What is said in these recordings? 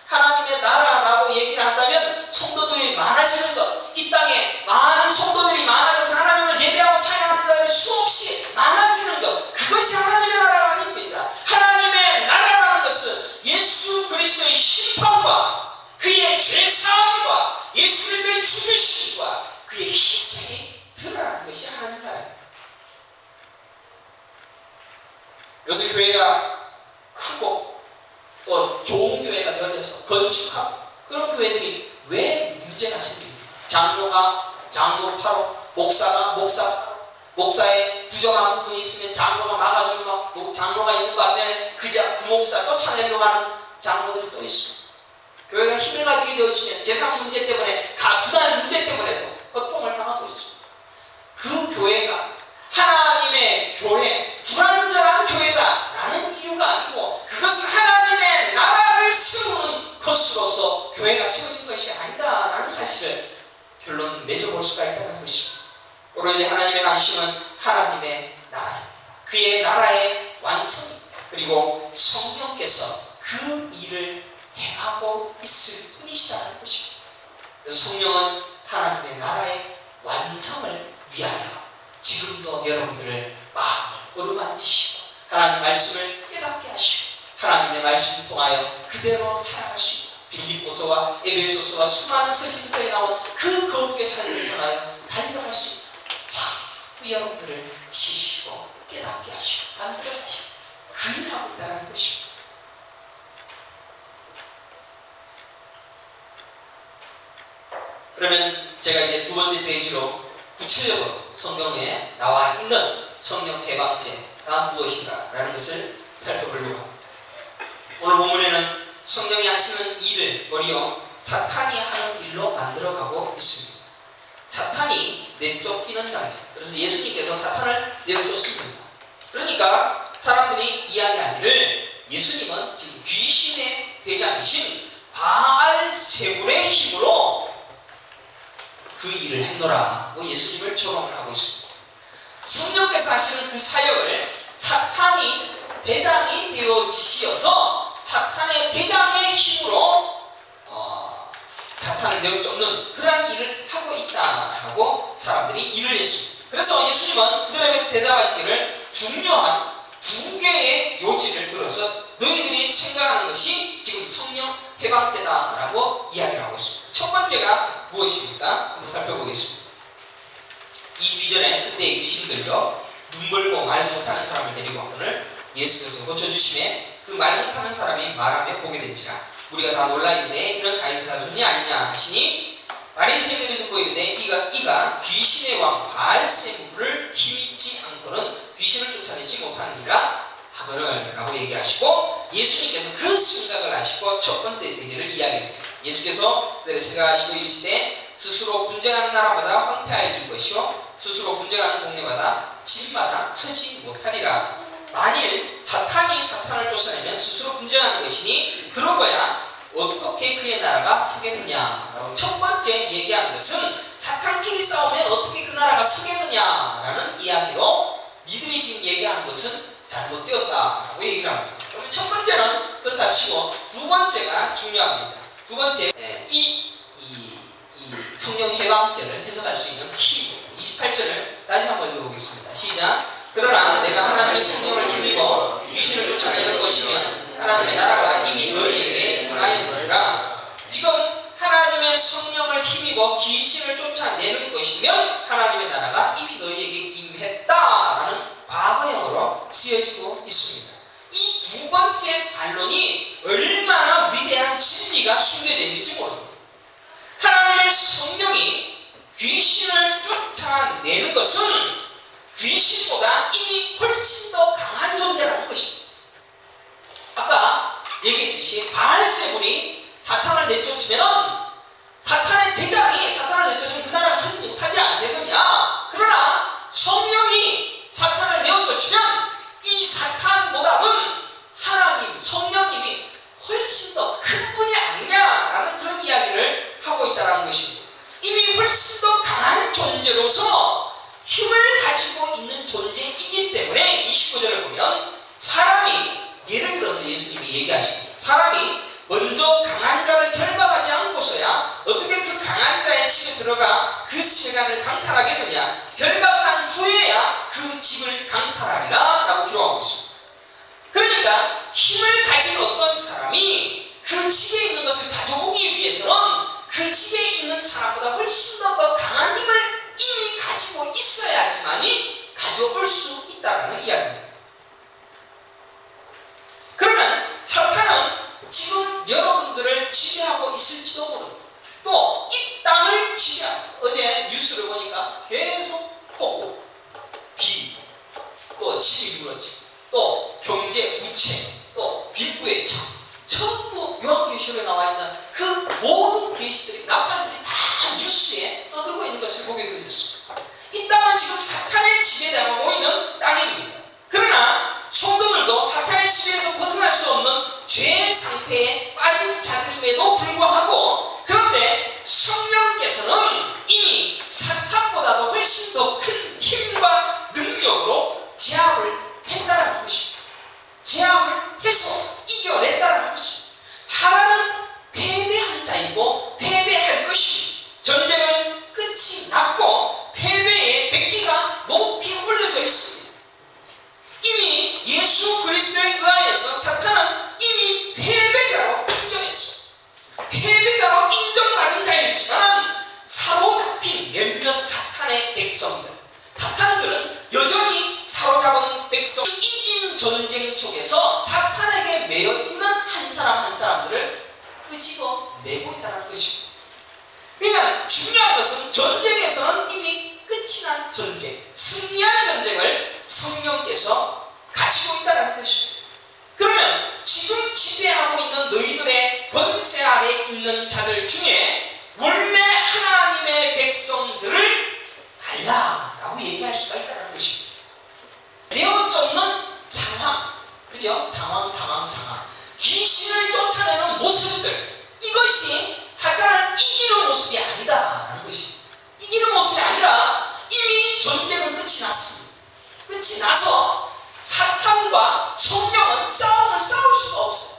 하나님의 나라라고 얘기를 한다면 성도들이 많아지는 것, 이 땅에 많은 성도들이 많아져서 하나님을 예배하고 찬양하는 사람이 수없이 많아지는 것, 그것이 하나님의 나라가 아닙니다. 하나님의 나라라는 것은 예수 그리스도의 심판과 그의 죄사함과 예수 그리스도의 죽으심과 그의 희생이 드러나는 것이 하나님 나라입니다. 요새 교회가 크고 또 좋은 교회가 되어져서 건축하고 그런 교회들이 왜 문제가 생깁니까? 장로가 장로파로, 목사가 목사파로, 목사의 부정한 부분이 있으면 장로가 막아주고, 장로가 있는 반면에 그 목사 쫓아내려고 하는 장로들이 또 있습니다. 교회가 힘을 가지게 되어지면 재산 문제 때문에, 부담 문제 때문에도 고통을 당하고 있습니다. 그 교회가 하나님의 교회, 불완전한 교회다라는 이유가 아니고 그것은 하나님의 나라를 세우는 것으로서 교회가 세워진 것이 아니다라는 사실을 결론 맺어볼 수가 있다는 것입니다. 오로지 하나님의 관심은 하나님의 나라입니다. 그의 나라의 완성입니다. 그리고 성령께서 그 일을 행하고 있을 뿐이시라는 것입니다. 그래서 성령은 하나님의 나라의 완성을 위하여 지금도 여러분들의 마음을 어루만지시고 하나님 말씀을 깨닫게 하시고 하나님의 말씀을 통하여 그대로 살아갈 수 있고 빌립보서와 에베소서와 수많은 서신서에 나온 그 거룩의 삶을 통하여 달려갈 수 있다. 자꾸 여러분들을 지시고 깨닫게 하시고 만들어 가시고 그 일을 하고 있다는 것입니다. 그러면 제가 이제 두 번째 페이지로 구체적으로 성경에 나와 있는 성령 해방제가 무엇인가 라는 것을 살펴보려고 합니다. 오늘 본문에는 성령이 하시는 일을 도리어 사탄이 하는 일로 만들어가고 있습니다. 사탄이 내쫓기는 장면. 그래서 예수님께서 사탄을 내쫓습니다. 그러니까 사람들이 이야기하기를 예수님은 지금 귀신의 대장이신 바알세불의 힘으로 그 일을 했노라고 예수님을 조롱을 하고 있습니다. 성령께서 하시는 그 사역을 사탄이 대장이 되어지시어서 사탄의 대장의 힘으로 사탄을 내쫓는 그러한 일을 하고 있다라고 사람들이 일을 했습니다. 그래서 예수님은 그들에게 대답하시기를 중요한 두 개의 요지를 들어서 너희들이 생각하는 것이 지금 성령 해방제다라고 이야기를 하고 있습니다. 첫 번째가 무엇입니까? 한번 살펴보겠습니다. 22절에 그때의 귀신들요 눈물고 말 못하는 사람을 데리고 왔거늘 예수께서 고쳐주심에 그 말 못하는 사람이 말하며 보게 된지라 우리가 다 놀라 이르되 이런 가이사라존이 아니냐 하시니 바리새인들이 듣고 이르되 이가 귀신의 왕 바알세불을 힘입지 않고는 귀신을 쫓아내지 못하느니라 하거늘 라고 얘기하시고 예수님께서 그 생각을 하시고 첫 번째 대제를 이야기합니다. 예수께서 너를 생각하시고 이르시되 스스로 분쟁하는 나라마다 황폐해질 것이요 스스로 분쟁하는 동네마다 집마다 서지 못하리라. 만일 사탄이 사탄을 쫓아내면 스스로 분쟁하는 것이니 그러고야 어떻게 그의 나라가 서겠느냐라고 첫 번째 얘기하는 것은 사탄끼리 싸우면 어떻게 그 나라가 서겠느냐라는 이야기로 니들이 지금 얘기하는 것은 잘못되었다라고 얘기를 합니다. 그러면 첫 번째는 그렇다 치고 두 번째가 중요합니다. 두 번째 이 성령 해방제를 해석할 수 있는 키 28절을 다시 한번 읽어보겠습니다. 시작. 그러나 내가 하나님의 성령을 힘입어 귀신을 쫓아내는 것이면 하나님의 나라가 이미 너희에게 임하였느니라. 지금 하나님의 성령을 힘입어 귀신을 쫓아내는 것이면 하나님의 나라가 이미 너희에게 임했다라는 과거형으로 쓰여지고 있습니다. 이 두 번째 반론이 얼마나 위대한 진리가 숨겨져 있는지 모릅니다. 하나님의 성령이 귀신을 쫓아내는 것은 귀신보다 이미 훨씬 더 강한 존재라는 것입니다. 아까 얘기했듯이 바알세불이 사탄을 내쫓으면 사탄의 대장이 사탄을 내쫓으면 그 나라가 서지 못하지 않겠느냐. 그러나 성령이 사탄을 내쫓으면 이 사탄보다는 하나님 성령님이 훨씬 더 큰 분이 아니냐라는 그런 이야기를 하고 있다는 것입니다. 이미 훨씬 더 강한 존재로서 힘을 가지고 있는 존재이기 때문에 29절을 보면 사람이 예를 들어서 예수님이 얘기하십니다. 사람이 먼저 강한 자를 결박하지 않고서야 어떻게 그 강한 자의 집에 들어가 그 세간을 강탈하겠느냐. 결박한 후에야 그 집을 강탈하리라 라고 기록하고 있습니다. 그러니까 힘을 가진 어떤 사람이 그 집에 있는 것을 가져오기 위해서는 그 집에 있는 사람보다 훨씬 더 강한 힘을 이미 가지고 있어야지만이 가져올 수 있다는 이야기입니다. 그러면 사탄은 지금 여러분들을 지배하고 있을지도 모릅니다. 또 이 땅을 지배합니다. 어제 뉴스를 보니까 계속 폭우, 비, 또 집이 무너지고, 또 경제 부채, 또 빈부의 차, 전부 요한계시록에 나와 있는 그 모든 계시들이 나팔들이 다 뉴스에 떠들고 있는 것을 보게 되었습니다. 이 땅은 지금 사탄의 지배당하고 있는 땅입니다. 그러나 성도들도 사탄의 지배에서 벗어날 수 없는 죄의 상태에 빠진 자들임에도 불구하고, 그런데 성령께서는 이미 사탄보다도 훨씬 더 큰 힘과 능력으로 제압을 했다는 것입니다. 제압을 해서 이겨냈다는 것입니다. 사람은 패배한 자이고 패배할 것입니다. 전쟁은 끝이 났고 패배의 백기가 높이 올려져 있습니다. 이미 예수 그리스도에 의하여서 사탄은 이미 패배자로 인정했습니다. 패배자로 인정받은 자이지만 사로잡힌 몇몇 사탄의 백성들, 사탄들은 여전히 사로잡은 백성, 이긴 전쟁 속에서 사탄에게 매여 있는 한 사람 한 사람들을 끄집어내고 있다는 것입니다. 그러니까 중요한 것은 전쟁에서는 이미 끝이 난 전쟁, 승리한 전쟁을 성령께서 가지고 있다는 것입니다. 그러면 지금 지배하고 있는 너희들의 권세 아래 있는 자들 중에 원래 하나님의 백성들을 알라라고 얘기할 수가 있다는 것입니다. 내어 쫓는 상황, 그죠? 상황. 귀신을 쫓아내는 모습들, 이것이 사탄을 이기는 모습이 아니다라는 것입니다. 이기는 모습이 아니라 이미 전쟁은 끝이 났습니다. 끝이 나서 사탄과 성령은 싸움을 싸울 수가 없어요.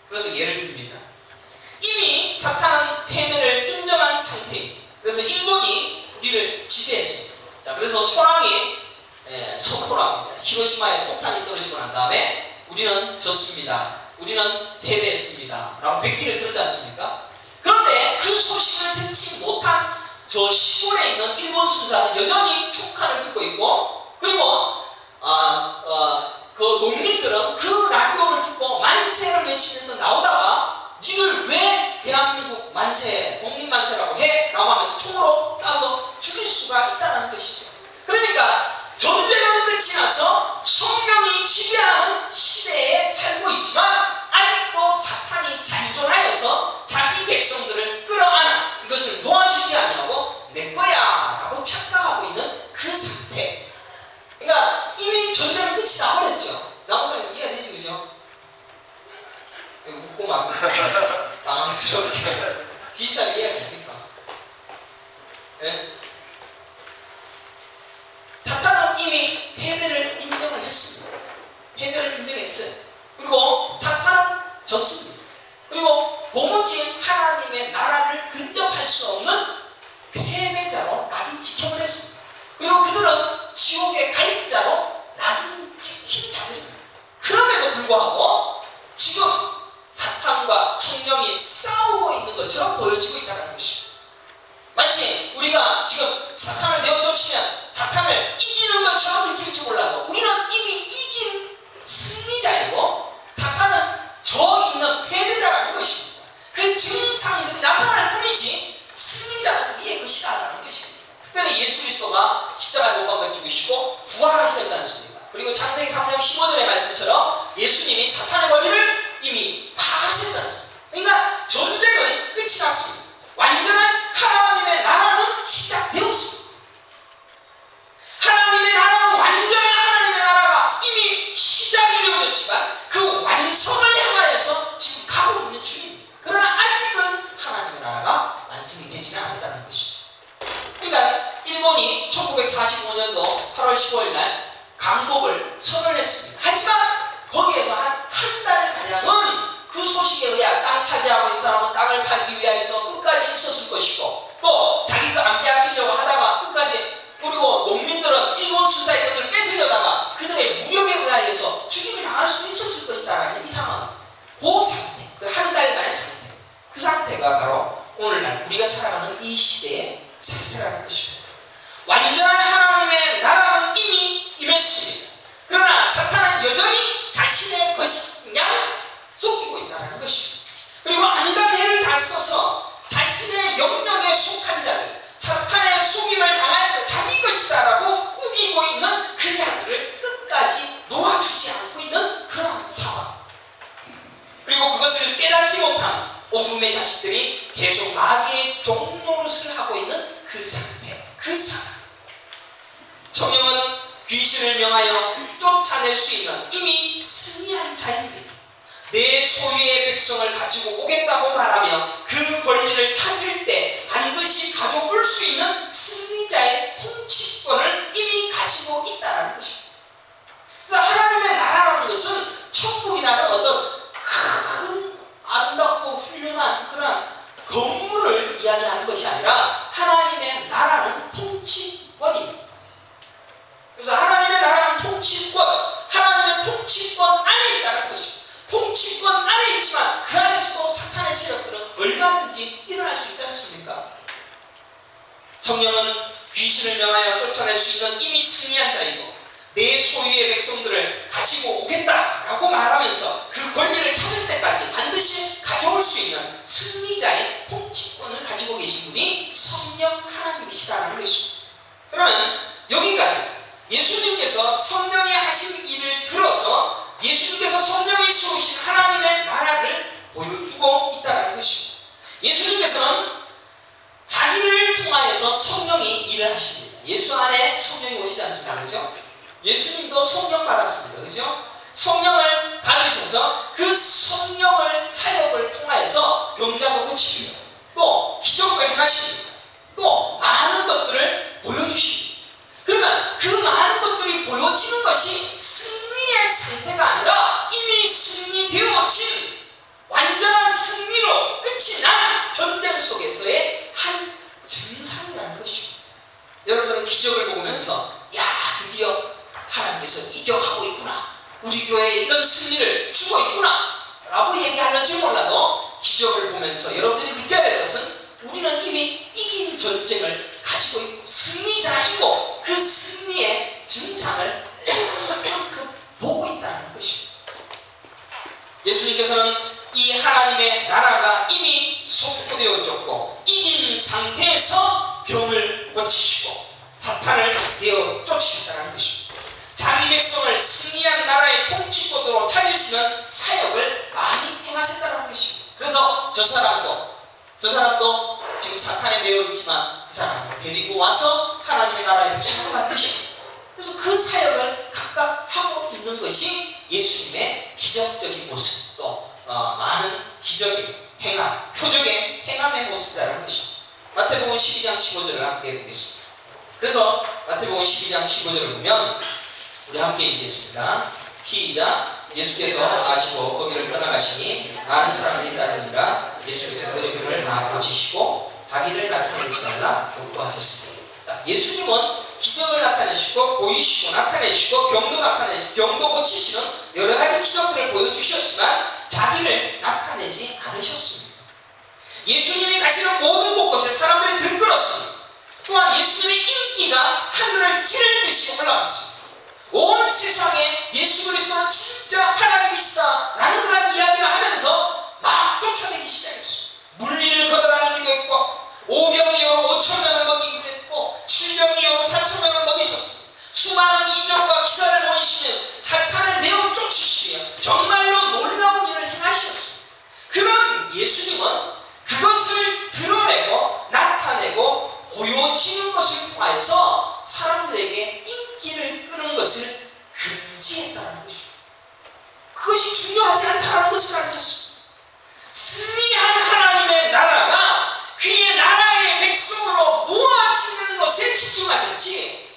그래서 예를 듭니다. 이미 사탄은 패배를 인정한 상태입니다. 그래서 일본이 우리를 지배했습니다. 자, 그래서 소랑이 선포를 합니다. 히로시마에 폭탄이 떨어지고 난 다음에 우리는 졌습니다. 우리는 패배했습니다. 라고 백기를 들었지 않습니까? 그런데 그 소식을 듣지 못한 저 시골에 있는 일본 순사는 여전히 축하를 듣고 있고, 그리고 그 농민들은 그 라디오를 듣고 만세를 외치면서 나오다가 니들 왜 대한민국 만세, 독립만세라고 해? 라고 하면서 총으로 쏴서 죽일 수가 있다는 것이죠. 그러니까 전쟁은 끝이 나서 성령이 지배하는 시대에 살고 있지만 아직도 사탄이 잔존하여서 자기 백성들을 끌어안아 이것을 놓아주지 아니하고 내 거야 라고 착각하고 있는 그 상태. 그러니까 이미 전쟁은 끝이 나버렸죠. 나무사님 이해가 되지, 그죠? 웃고 막 당황스럽게 비슷하게 이해가 됩니까? 네? 사탄은 이미 패배를 인정을 했습니다. 패배를 인정했어요. 그리고 사탄은 졌습니다. 그리고 도무지 하나님의 나라를 근접할 수 없는 패배자로 낙인 직행을 했습니다. 그리고 그들은 지옥의 갈자로 낙인 찍힌 자들입니다. 그럼에도 불구하고 지금 사탄과 성령이 싸우고 있는 것처럼 보여지고 있다는 것입니다. 마치 우리가 지금 사탄을 내어쫓으면 사탄을 이기는 것처럼 느낄지 몰라도 우리는 이미 이긴 승리자이고 사탄은 저 있는 패배자라는 것입니다. 그 증상들이 나타날 뿐이지 승리자는 우리의 것이라는 것입니다. 특별히 예수 그리스도가 십자가에 못 박아 죽으시고 부활하셨지 않습니까? 그리고 창세기 3장 15절의 말씀처럼 예수님이 사탄의 권리를 이미 파하셨지 않습니까? 그러니까 전쟁은 끝이 났습니다. 완전한 하나님의 나라는 시작되었습니다. 하나님의 나라는 완전한 하나님의 나라가 이미 시작이 되어졌지만 그 완성을 향하여서 지금 가고 있는 중입니다. 그러나 아직은 하나님의 나라가 완성이 되지는 않았다는 것이죠. 그러니까 일본이 1945년도 8월 15일 날 강복을 선언했습니다. 하지만 거기에서 한 달 가량은 그 소식에 의해 땅 차지하고 우리가 살아가는 이 시대의 상태라는 것입니다. 완전한 하나님의 나라는 이미 임했습니다. 그러나 사탄은 여전히 자신의 것이냐 속이고 있다는 것입니다. 그리고 안간해를 다 써서 자신의 영역에 속한 자를, 사탄의 속임을 당해서 자기 것이다라고 우기고 있는 그 자들을 끝까지 놓아주지 않고 있는 그런 상황. 그리고 그것을 깨닫지 못한 어둠의 자식들이 계속 마귀의 종노릇을 하고 있는 그 상태, 그 상황. 성령은 귀신을 명하여 쫓아낼 수 있는 이미 승리한 자입니다. 내 소유의 백성을 가지고 오겠다고 말하며 그 권리를 찾을 때 반드시 가져올 수 있는 승리자의 통치권을 이미 가지고 있다는 것입니다. 그래서 하나님의 나라라는 것은 천국이라는 어떤 큰 아름답고 훌륭한 그런 건물을 이야기하는 것이 아니라 하나님의 나라는 통치권입니다. 그래서 하나님의 나라는 통치권, 하나님의 통치권 안에 있다는 것입니다. 통치권 안에 있지만 그 안에서도 사탄의 세력들은 얼마든지 일어날 수 있지 않습니까? 성령은 귀신을 명하여 쫓아낼 수 있는 이미 승리한 자이고 내 소유의 백성들을 가지고 오겠다라고 말하면서 그 권리를 찾을 때까지 반드시 가져올 수 있는 승리자의 통치권을 가지고 계신 분이 성령 하나님이시다라는 것입니다. 그러면 여기까지 예수님께서 성령이 하신 일을 들어서 예수님께서 성령이 쏘신 하나님의 나라를 보여주고 있다는 것입니다. 예수님께서는 자기를 통하여서 성령이 일을 하십니다. 예수 안에 성령이 오시지 않습니까? 그렇죠? 예수님도 성령 받았습니다. 그렇죠? 성령을 받으셔서 그 성령을 사역을 통하여서 병자도 고치십니다. 또 기적도 행하십니다. 또 많은 것들을 보여주십니다. 그러면 그 많은 것들이 보여지는 것이 승리의 상태가 아니라 이미 승리되어진 완전한 승리로 끝이 난 전쟁 속에서의 한 증상이라는 것입니다. 여러분들은 기적을 보면서 야, 드디어 하나님께서 이겨가고 있구나, 우리 교회에 이런 승리를 주고 있구나 라고 얘기하는지 몰라도 기적을 보면서 여러분들이 느껴야 될 것은 우리는 이미 이긴 전쟁을 가지고 있고 승리자이고 그 승리의 증상을 조금만큼 보고 있다는 것입니다. 예수님께서는 이 하나님의 나라가 이미 선포되어졌고 이긴 상태에서 병을 고치시고 사탄을 내어 쫓으셨다는 것입니다. 자기 백성을 승리한 나라의 통치권으로 차리시는 사역을 많이 행하셨다는 것입니다. 그래서 저 사람도 지금 사탄에 매여 있지만 그 사람을 데리고 와서 하나님의 나라의 백성을 만드시고, 그래서 그 사역을 각각 하고 있는 것이 예수님의 기적적인 모습, 또 많은 기적의 행함, 표적의 행함의 모습이라는 것입니다. 마태복음 12장 15절을 함께 보겠습니다. 그래서 마태복음 12장 15절을 보면 우리 함께 읽겠습니다. 시작. 예수께서 아시고 거기를 떠나가시니 많은 사람들이 따르니라. 예수께서 그들의 병을 다 고치시고 자기를 나타내지 말라 경고하셨습니다. 자, 예수님은 기적을 나타내시고 보이시고 나타내시고 병도 나타내시고 병도 고치시는 여러 가지 기적들을 보여주셨지만 자기를 나타내지 않으셨습니다. 예수님이 가시는 모든 곳곳에 사람들이 들끓었습니다. 또한 예수님의 인기가 하늘을 찌를 듯이 올라왔습니다. 온 세상에 예수 그리스도는 진짜 하나님이시다 라는 그런 이야기를 하면서 막 쫓아내기 시작했습니다. 물리를 걷어다니기도 했고 5병이어로 5,000명을 먹이기도 했고 7병이어로 4,000명을 먹이셨습니다. 수많은 이적과 기사를 보이시며 사탄을 내어 쫓으시며 정말로 놀라운 일을 행하셨습니다. 그런 예수님은 그것을 드러내고 나타내고 보여지는 것을 통하여서 사람들에게 인기를 끄는 것을 금지했다는 것입니다. 그것이 중요하지 않다는 것을 가르쳤습니다. 승리한 하나님의 나라가 그의 나라의 백성으로 모아지는 것에 집중하셨지,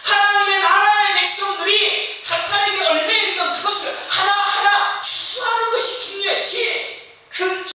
하나님의 나라의 백성들이 사탄에게 얽매여 있는 그것을 하나하나 추수하는 것이 중요했지, 그